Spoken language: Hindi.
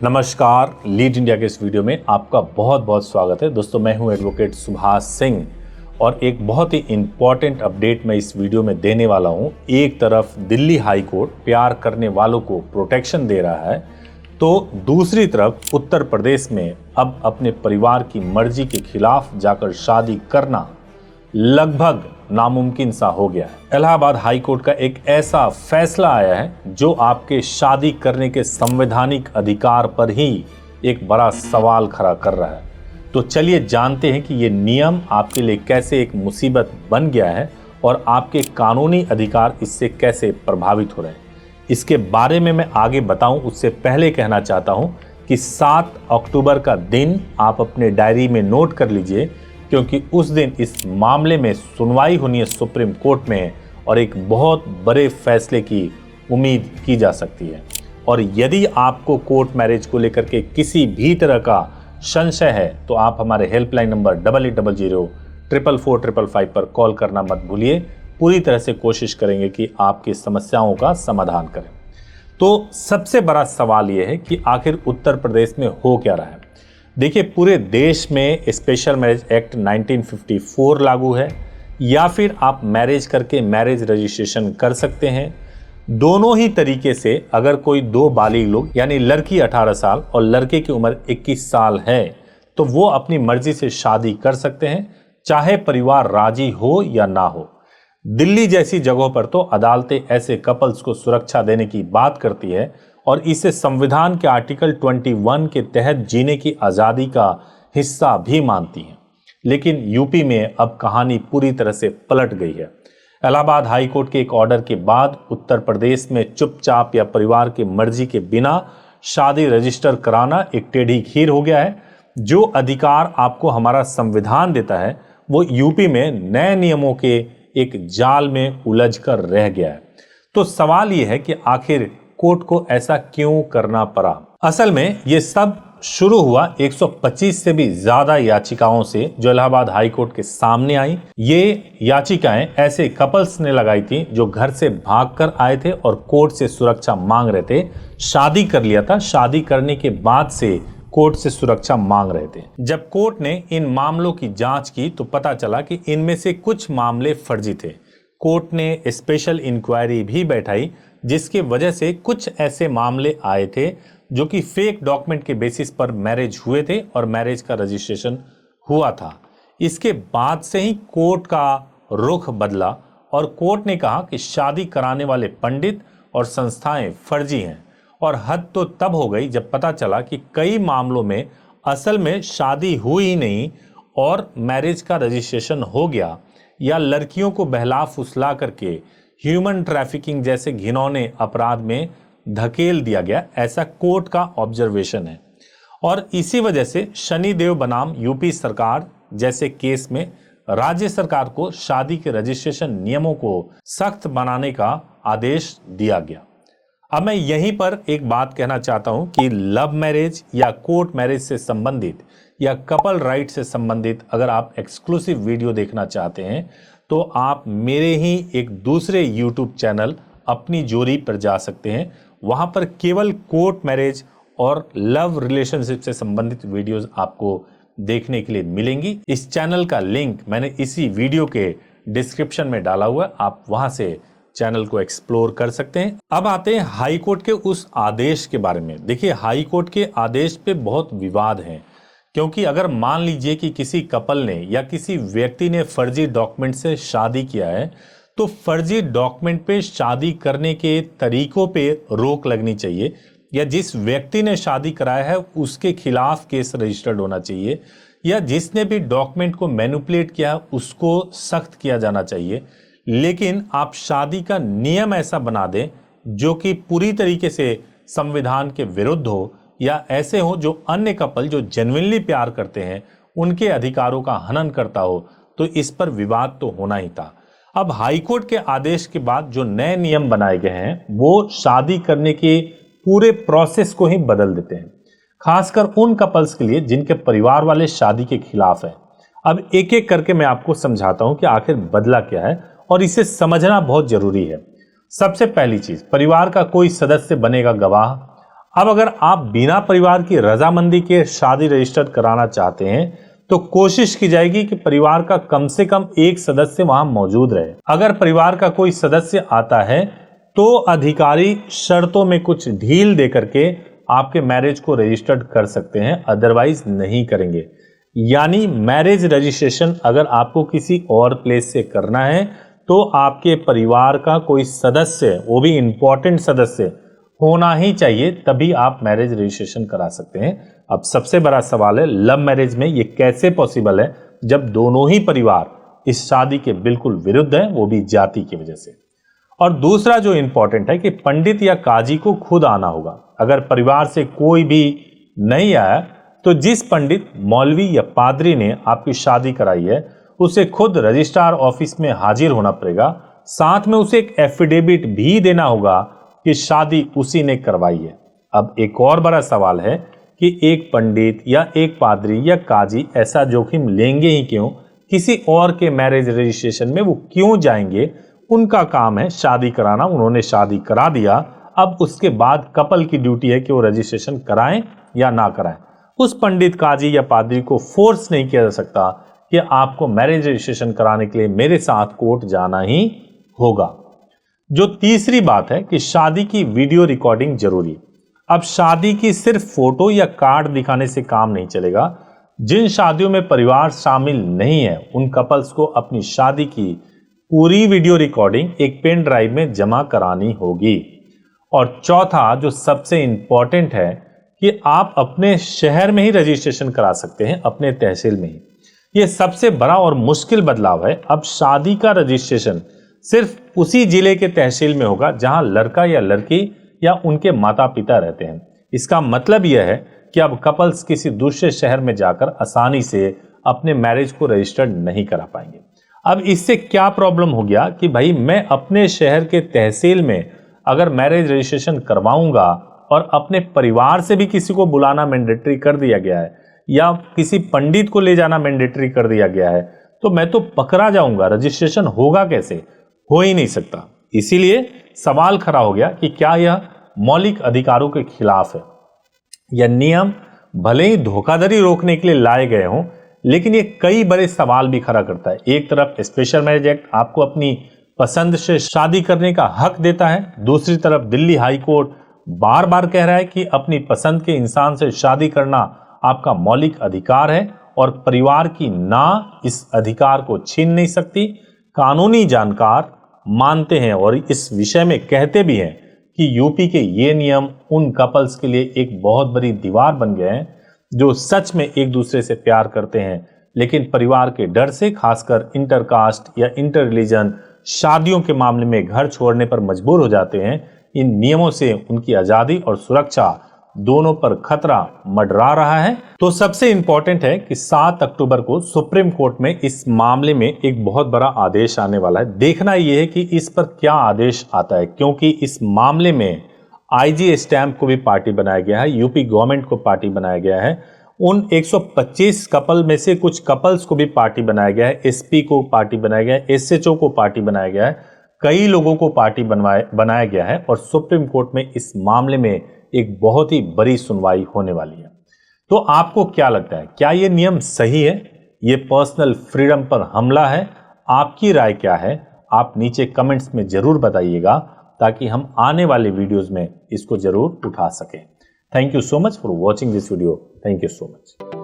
नमस्कार, लीड इंडिया के इस वीडियो में आपका बहुत बहुत स्वागत है। दोस्तों, मैं हूं एडवोकेट सुभाष सिंह और एक बहुत ही इंपॉर्टेंट अपडेट मैं इस वीडियो में देने वाला हूं। एक तरफ दिल्ली हाई कोर्ट प्यार करने वालों को प्रोटेक्शन दे रहा है, तो दूसरी तरफ उत्तर प्रदेश में अब अपने परिवार की मर्जी के खिलाफ जाकर शादी करना लगभग नामुमकिन सा हो गया है। इलाहाबाद हाई कोर्ट का एक ऐसा फैसला आया है जो आपके शादी करने के संवैधानिक अधिकार पर ही एक बड़ा सवाल खड़ा कर रहा है। तो चलिए जानते हैं कि ये नियम आपके लिए कैसे एक मुसीबत बन गया है और आपके कानूनी अधिकार इससे कैसे प्रभावित हो रहे हैं। इसके बारे में मैं आगे बताऊं उससे पहले कहना चाहता हूं कि 7 अक्टूबर का दिन आप अपने डायरी में नोट कर लीजिए, क्योंकि उस दिन इस मामले में सुनवाई होनी है सुप्रीम कोर्ट में और एक बहुत बड़े फैसले की उम्मीद की जा सकती है। और यदि आपको कोर्ट मैरिज को लेकर के किसी भी तरह का संशय है तो आप हमारे हेल्पलाइन नंबर 8800 पर कॉल करना मत भूलिए। पूरी तरह से कोशिश करेंगे कि आपकी समस्याओं का समाधान करें। तो सबसे बड़ा सवाल यह है कि आखिर उत्तर प्रदेश में हो क्या रहा है। देखिए, पूरे देश में स्पेशल मैरिज एक्ट 1954 लागू है, या फिर आप मैरिज करके मैरिज रजिस्ट्रेशन कर सकते हैं। दोनों ही तरीके से अगर कोई दो बालिग लोग यानी लड़की 18 साल और लड़के की उम्र 21 साल है तो वो अपनी मर्जी से शादी कर सकते हैं, चाहे परिवार राजी हो या ना हो। दिल्ली जैसी जगहों पर तो अदालतें ऐसे कपल्स को सुरक्षा देने की बात करती है और इसे संविधान के आर्टिकल 21 के तहत जीने की आज़ादी का हिस्सा भी मानती हैं। लेकिन यूपी में अब कहानी पूरी तरह से पलट गई है। इलाहाबाद हाई कोर्ट के एक ऑर्डर के बाद उत्तर प्रदेश में चुपचाप या परिवार की मर्जी के बिना शादी रजिस्टर कराना एक टेढ़ी खीर हो गया है। जो अधिकार आपको हमारा संविधान देता है वो यूपी में नए नियमों के एक जाल में उलझ कर रह गया है। तो सवाल यह है कि आखिर कोर्ट को ऐसा क्यों करना पड़ा। असल में ये सब शुरू हुआ 125 से भी ज्यादा याचिकाओं से जो इलाहाबाद हाई कोर्ट के सामने आई। ये याचिकाएं ऐसे कपल्स ने लगाई थी जो घर से भागकर आए थे और कोर्ट से सुरक्षा मांग रहे थे। शादी कर लिया था, शादी करने के बाद से कोर्ट से सुरक्षा मांग रहे थे। जब कोर्ट ने इन मामलों की जांच की तो पता चला कि इनमें से कुछ मामले फर्जी थे। कोर्ट ने स्पेशल इंक्वायरी भी बैठाई, जिसकी वजह से कुछ ऐसे मामले आए थे जो कि फेक डॉक्यूमेंट के बेसिस पर मैरिज हुए थे और मैरिज का रजिस्ट्रेशन हुआ था। इसके बाद से ही कोर्ट का रुख बदला और कोर्ट ने कहा कि शादी कराने वाले पंडित और संस्थाएं फर्जी हैं। और हद तो तब हो गई जब पता चला कि कई मामलों में असल में शादी हुई ही नहीं और मैरिज का रजिस्ट्रेशन हो गया, या लड़कियों को बहला फुसला करके ह्यूमन ट्रैफिकिंग जैसे घिनौने अपराध में धकेल दिया गया। ऐसा कोर्ट का ऑब्जर्वेशन है। और इसी वजह से शनिदेव बनाम यूपी सरकार जैसे केस में राज्य सरकार को शादी के रजिस्ट्रेशन नियमों को सख्त बनाने का आदेश दिया गया। अब मैं यहीं पर एक बात कहना चाहता हूं कि लव मैरिज या कोर्ट मैरिज से संबंधित या कपल राइट से संबंधित अगर आप एक्सक्लूसिव वीडियो देखना चाहते हैं तो आप मेरे ही एक दूसरे YouTube चैनल अपनी जोरी पर जा सकते हैं। वहां पर केवल कोर्ट मैरिज और लव रिलेशनशिप से संबंधित वीडियोस आपको देखने के लिए मिलेंगी। इस चैनल का लिंक मैंने इसी वीडियो के डिस्क्रिप्शन में डाला हुआ है, आप वहां से चैनल को एक्सप्लोर कर सकते हैं। अब आते हैं हाई कोर्ट के उस आदेश के बारे में। देखिए, हाई कोर्ट के आदेश पे बहुत विवाद है, क्योंकि अगर मान लीजिए कि किसी कपल ने या किसी व्यक्ति ने फर्जी डॉक्यूमेंट से शादी किया है तो फर्जी डॉक्यूमेंट पे शादी करने के तरीकों पे रोक लगनी चाहिए, या जिस व्यक्ति ने शादी कराया है उसके खिलाफ केस रजिस्टर्ड होना चाहिए, या जिसने भी डॉक्यूमेंट को मैनिपुलेट किया उसको सख्त किया जाना चाहिए। लेकिन आप शादी का नियम ऐसा बना दें जो कि पूरी तरीके से संविधान के विरुद्ध हो, या ऐसे हो जो अन्य कपल जो जेन्युइनली प्यार करते हैं उनके अधिकारों का हनन करता हो, तो इस पर विवाद तो होना ही था। अब हाईकोर्ट के आदेश के बाद जो नए नियम बनाए गए हैं वो शादी करने के पूरे प्रोसेस को ही बदल देते हैं, खासकर उन कपल्स के लिए जिनके परिवार वाले शादी के खिलाफ है। अब एक एक करके मैं आपको समझाता हूं कि आखिर बदला क्या है और इसे समझना बहुत जरूरी है। सबसे पहली चीज, परिवार का कोई सदस्य बनेगा गवाह। अब अगर आप बिना परिवार की रजामंदी के शादी रजिस्टर कराना चाहते हैं तो कोशिश की जाएगी कि परिवार का कम से कम एक सदस्य वहां मौजूद रहे। अगर परिवार का कोई सदस्य आता है तो अधिकारी शर्तों में कुछ ढील देकर के आपके मैरिज को रजिस्टर्ड कर सकते हैं, अदरवाइज नहीं करेंगे। यानी मैरिज रजिस्ट्रेशन अगर आपको किसी और प्लेस से करना है तो आपके परिवार का कोई सदस्य, वो भी इंपॉर्टेंट सदस्य होना ही चाहिए, तभी आप मैरिज रजिस्ट्रेशन करा सकते हैं। अब सबसे बड़ा सवाल है, लव मैरिज में ये कैसे पॉसिबल है जब दोनों ही परिवार इस शादी के बिल्कुल विरुद्ध हैं, वो भी जाति की वजह से। और दूसरा जो इंपॉर्टेंट है कि पंडित या काजी को खुद आना होगा। अगर परिवार से कोई भी नहीं आया तो जिस पंडित, मौलवी या पादरी ने आपकी शादी कराई है उसे खुद रजिस्ट्रार ऑफिस में हाजिर होना पड़ेगा। साथ में उसे एक एफिडेविट भी देना होगा कि शादी उसी ने करवाई है। अब एक और बड़ा सवाल है कि एक पंडित या एक पादरी या काजी ऐसा जोखिम लेंगे ही क्यों? किसी और के मैरिज रजिस्ट्रेशन में वो क्यों जाएंगे? उनका काम है शादी कराना, उन्होंने शादी करा दिया। अब उसके बाद कपल की ड्यूटी है कि वो रजिस्ट्रेशन कराएं या ना कराएं। उस पंडित, काजी या पादरी को फोर्स नहीं किया जा सकता कि आपको मैरिज रजिस्ट्रेशन कराने के लिए मेरे साथ कोर्ट जाना ही होगा। जो तीसरी बात है कि शादी की वीडियो रिकॉर्डिंग जरूरी। अब शादी की सिर्फ फोटो या कार्ड दिखाने से काम नहीं चलेगा। जिन शादियों में परिवार शामिल नहीं है उन कपल्स को अपनी शादी की पूरी वीडियो रिकॉर्डिंग एक पेन ड्राइव में जमा करानी होगी। और चौथा जो सबसे इंपॉर्टेंट है कि आप अपने शहर में ही रजिस्ट्रेशन करा सकते हैं, अपने तहसील में ही। यह सबसे बड़ा और मुश्किल बदलाव है। अब शादी का रजिस्ट्रेशन सिर्फ उसी जिले के तहसील में होगा जहां लड़का या लड़की या उनके माता पिता रहते हैं। इसका मतलब यह है कि अब कपल्स किसी दूसरे शहर में जाकर आसानी से अपने मैरिज को रजिस्टर्ड नहीं करा पाएंगे। अब इससे क्या प्रॉब्लम हो गया कि भाई मैं अपने शहर के तहसील में अगर मैरिज रजिस्ट्रेशन करवाऊंगा और अपने परिवार से भी किसी को बुलाना मैंडेटरी कर दिया गया है या किसी पंडित को ले जाना मैंडेटरी कर दिया गया है तो मैं तो पकड़ा जाऊंगा, रजिस्ट्रेशन होगा कैसे? हो ही नहीं सकता। इसीलिए सवाल खड़ा हो गया कि क्या यह मौलिक अधिकारों के खिलाफ है। यह नियम भले ही धोखाधड़ी रोकने के लिए लाए गए हों, लेकिन ये कई बड़े सवाल भी खड़ा करता है। एक तरफ स्पेशल मैरिज एक्ट आपको अपनी पसंद से शादी करने का हक देता है, दूसरी तरफ दिल्ली हाई कोर्ट बार बार कह रहा है कि अपनी पसंद के इंसान से शादी करना आपका मौलिक अधिकार है और परिवार की ना इस अधिकार को छीन नहीं सकती। कानूनी जानकार मानते हैं और इस विषय में कहते भी हैं कि यूपी के ये नियम उन कपल्स के लिए एक बहुत बड़ी दीवार बन गए हैं जो सच में एक दूसरे से प्यार करते हैं, लेकिन परिवार के डर से, खासकर इंटरकास्ट या इंटर रिलीजन शादियों के मामले में घर छोड़ने पर मजबूर हो जाते हैं। इन नियमों से उनकी आजादी और सुरक्षा दोनों पर खतरा मंडरा रहा है। तो सबसे इंपॉर्टेंट है कि 7 अक्टूबर को सुप्रीम कोर्ट में इस मामले में एक बहुत बड़ा आदेश आने वाला है। देखना यह है कि इस पर क्या आदेश आता है, क्योंकि इस मामले में आईजी स्टैम्प को भी पार्टी बनाया गया है, यूपी गवर्नमेंट को पार्टी बनाया गया है। उन 125 कपल में से कुछ कपल्स को भी पार्टी बनाया गया है, एसपी को पार्टी बनाया गया है, एसएचओ को पार्टी बनाया गया है, कई लोगों को पार्टी बनाया गया है और सुप्रीम कोर्ट में इस मामले में एक बहुत ही बड़ी सुनवाई होने वाली है। तो आपको क्या लगता है, क्या यह नियम सही है? ये पर्सनल फ्रीडम पर हमला है? आपकी राय क्या है? आप नीचे कमेंट्स में जरूर बताइएगा ताकि हम आने वाले वीडियोस में इसको जरूर उठा सकें। Thank you so much for watching this video. Thank you so much.